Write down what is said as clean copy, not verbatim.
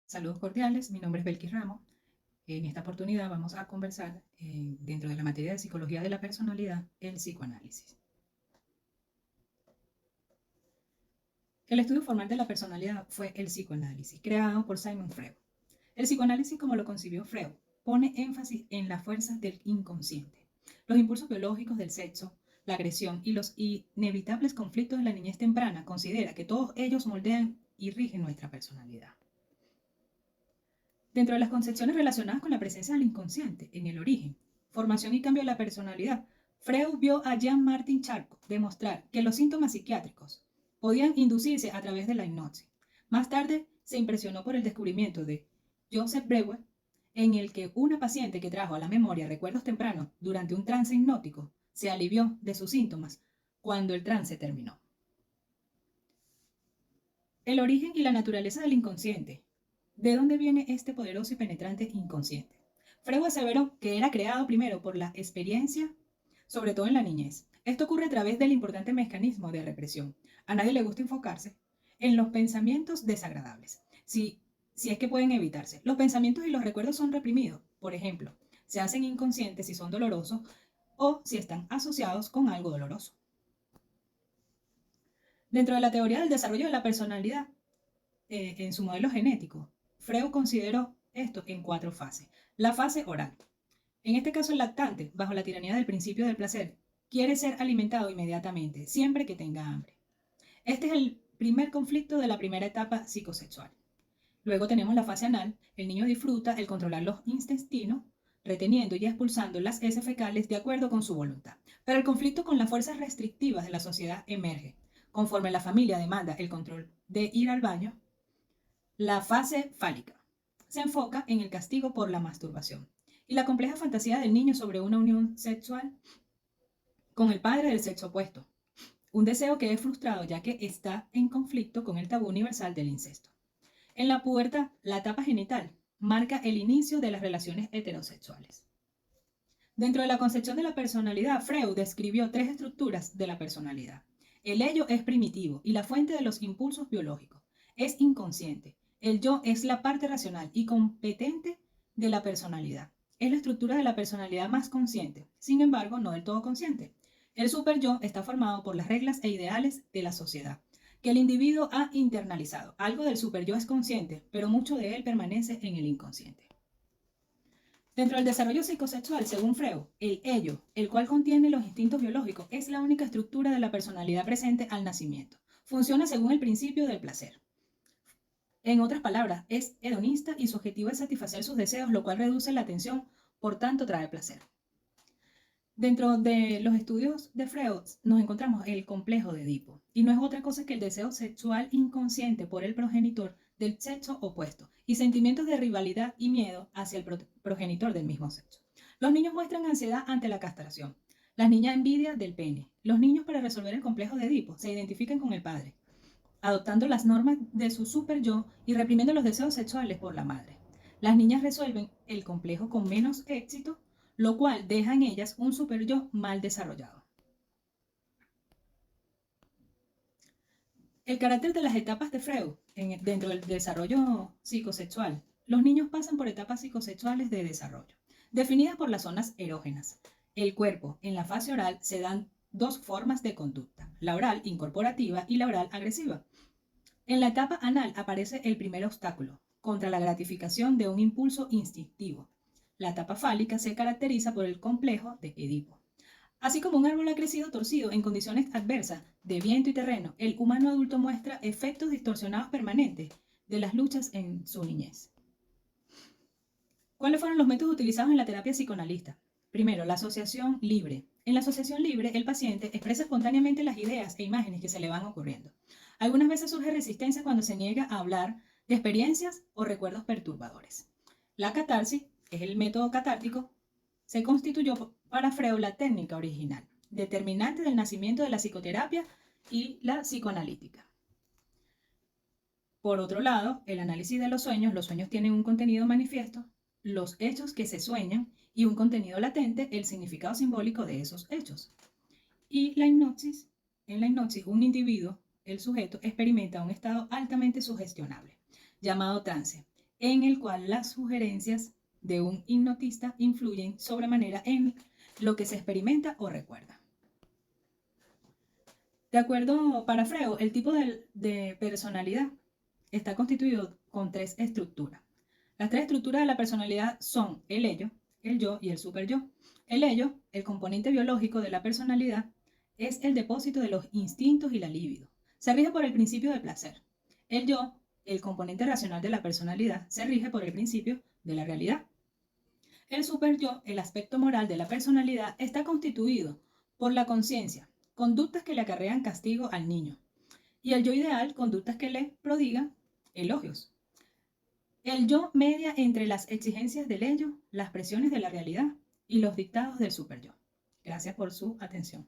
Saludos cordiales, mi nombre es Belkis Ramos. En esta oportunidad vamos a conversar dentro de la materia de psicología de la personalidad, el psicoanálisis. El estudio formal de la personalidad fue el psicoanálisis, creado por Sigmund Freud. El psicoanálisis, como lo concibió Freud, pone énfasis en las fuerzas del inconsciente, los impulsos biológicos del sexo, la agresión y los inevitables conflictos de la niñez temprana. Considera que todos ellos moldean y rigen nuestra personalidad. Dentro de las concepciones relacionadas con la presencia del inconsciente en el origen, formación y cambio de la personalidad, Freud vio a Jean-Martin Charcot demostrar que los síntomas psiquiátricos podían inducirse a través de la hipnosis. Más tarde se impresionó por el descubrimiento de Joseph Breuer, en el que una paciente que trajo a la memoria recuerdos tempranos durante un trance hipnótico se alivió de sus síntomas cuando el trance terminó. El origen y la naturaleza del inconsciente. ¿De dónde viene este poderoso y penetrante inconsciente? Freud aseveró que era creado primero por la experiencia, sobre todo en la niñez. Esto ocurre a través del importante mecanismo de represión. A nadie le gusta enfocarse en los pensamientos desagradables, si es que pueden evitarse. Los pensamientos y los recuerdos son reprimidos. Por ejemplo, se hacen inconscientes si son dolorosos o si están asociados con algo doloroso. Dentro de la teoría del desarrollo de la personalidad, en su modelo genético, Freud consideró esto en 4 fases. La fase oral. En este caso, el lactante, bajo la tiranía del principio del placer, quiere ser alimentado inmediatamente, siempre que tenga hambre. Este es el primer conflicto de la primera etapa psicosexual. Luego tenemos la fase anal. El niño disfruta el controlar los intestinos, reteniendo y expulsando las heces fecales de acuerdo con su voluntad. Pero el conflicto con las fuerzas restrictivas de la sociedad emerge. Conforme la familia demanda el control de ir al baño, la fase fálica se enfoca en el castigo por la masturbación y la compleja fantasía del niño sobre una unión sexual con el padre del sexo opuesto, un deseo que es frustrado ya que está en conflicto con el tabú universal del incesto. En la pubertad, la etapa genital marca el inicio de las relaciones heterosexuales. Dentro de la concepción de la personalidad, Freud describió 3 estructuras de la personalidad. El ello es primitivo y la fuente de los impulsos biológicos. Es inconsciente. El yo es la parte racional y competente de la personalidad. Es la estructura de la personalidad más consciente, sin embargo, no del todo consciente. El superyo está formado por las reglas e ideales de la sociedad, que el individuo ha internalizado. Algo del superyo es consciente, pero mucho de él permanece en el inconsciente. Dentro del desarrollo psicosexual, según Freud, el ello, el cual contiene los instintos biológicos, es la única estructura de la personalidad presente al nacimiento. Funciona según el principio del placer. En otras palabras, es hedonista y su objetivo es satisfacer sus deseos, lo cual reduce la tensión, por tanto trae placer. Dentro de los estudios de Freud nos encontramos el complejo de Edipo, y no es otra cosa que el deseo sexual inconsciente por el progenitor del sexo opuesto y sentimientos de rivalidad y miedo hacia el progenitor del mismo sexo. Los niños muestran ansiedad ante la castración, las niñas envidia del pene. Los niños, para resolver el complejo de Edipo, se identifican con el padre, adoptando las normas de su super yo y reprimiendo los deseos sexuales por la madre. Las niñas resuelven el complejo con menos éxito, lo cual deja en ellas un super yo mal desarrollado. El carácter de las etapas de Freud dentro del desarrollo psicosexual. Los niños pasan por etapas psicosexuales de desarrollo, definidas por las zonas erógenas. El cuerpo, en la fase oral, se dan 2 formas de conducta, la oral incorporativa y la oral agresiva. En la etapa anal aparece el primer obstáculo, contra la gratificación de un impulso instintivo. La etapa fálica se caracteriza por el complejo de Edipo. Así como un árbol ha crecido torcido en condiciones adversas de viento y terreno, el humano adulto muestra efectos distorsionados permanentes de las luchas en su niñez. ¿Cuáles fueron los métodos utilizados en la terapia psicoanalista? Primero, la asociación libre. En la asociación libre, el paciente expresa espontáneamente las ideas e imágenes que se le van ocurriendo. Algunas veces surge resistencia cuando se niega a hablar de experiencias o recuerdos perturbadores. La catarsis, que es el método catártico, se constituyó para Freud la técnica original, determinante del nacimiento de la psicoterapia y la psicoanalítica. Por otro lado, el análisis de los sueños tienen un contenido manifiesto, los hechos que se sueñan, y un contenido latente, el significado simbólico de esos hechos. Y la hipnosis, en la hipnosis, un individuo, el sujeto, experimenta un estado altamente sugestionable, llamado trance, en el cual las sugerencias de un hipnotista influyen sobremanera en lo que se experimenta o recuerda. De acuerdo, para Freud, el tipo de personalidad está constituido con tres estructuras. Las tres estructuras de la personalidad son el ello, el yo y el superyo. El ello, el componente biológico de la personalidad, es el depósito de los instintos y la libido. Se rige por el principio de placer. El yo, el componente racional de la personalidad, se rige por el principio de la realidad. El superyo, el aspecto moral de la personalidad, está constituido por la conciencia, conductas que le acarrean castigo al niño. Y el yo ideal, conductas que le prodigan elogios. El yo media entre las exigencias del ello, las presiones de la realidad y los dictados del superyo. Gracias por su atención.